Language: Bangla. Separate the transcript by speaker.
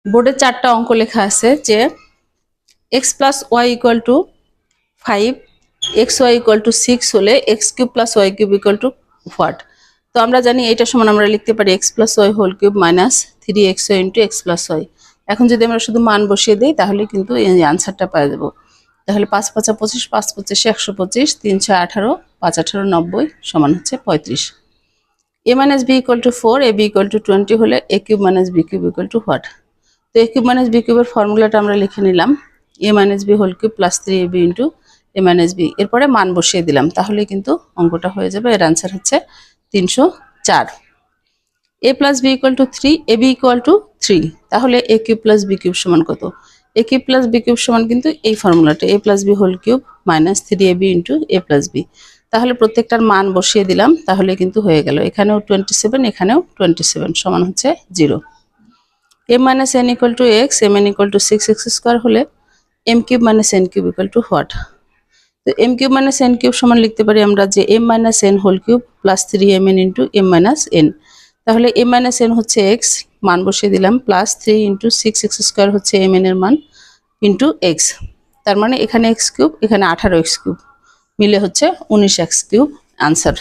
Speaker 1: বোর্ডে 4টা অঙ্ক লেখা আছে যে x plus Y equal to 5, xy equal to 6 হলে x cube plus Y cube equal to what. তো আমরা জানি এটা সমান আমরা লিখতে পারি x plus Y whole cube minus 3xy into X plus Y. এখন যদি আমরা শুধু মান বসিয়ে দিই তাহলে কিন্তু এই আনসারটা পেয়ে যাবো। তাহলে 5 5 25, 5 25 125, 3 6 18, 5 18 90 সমান হচ্ছে 35। a minus B equal to 4, ab equal to 20 হলে a cube minus B cube equal to what. তো a কিউব মাইনাস বি কিউবের ফর্মুলাটা আমরা লিখে নিলাম, a minus B whole cube plus 3ab into a minus B. এরপরে মান বসিয়ে দিলাম, তাহলে কিন্তু অঙ্কটা হয়ে যাবে। এর আনসার হচ্ছে 304। a plus B equal to 3, ab equal to 3, তাহলে a cube plus B cube সমান কত? a cube plus B cube সমান কিন্তু এই ফর্মুলাটা a plus B whole cube minus 3ab into a plus B. তাহলে প্রত্যেকটার মান বসিয়ে দিলাম, তাহলে কিন্তু হয়ে গেল। এখানেও 27, এখানেও 27 সমান হচ্ছে 0। m minus n equal to x, m n equal to 6x square হলে m cube minus n cube equal to what. তো m cube minus n cube সমান লিখতে পারি আমরা যে m minus n whole cube plus 3mn into m minus n। তাহলে m মাইনাস n হচ্ছে x, মান বসিয়ে দিলাম, প্লাস 3 ইন্টু 6x স্কোয়ার হচ্ছে mn এর মান ইন্টু x। তার মানে এখানে x কিউব, এখানে 18x কিউব, মিলে হচ্ছে 19x কিউব আনসার।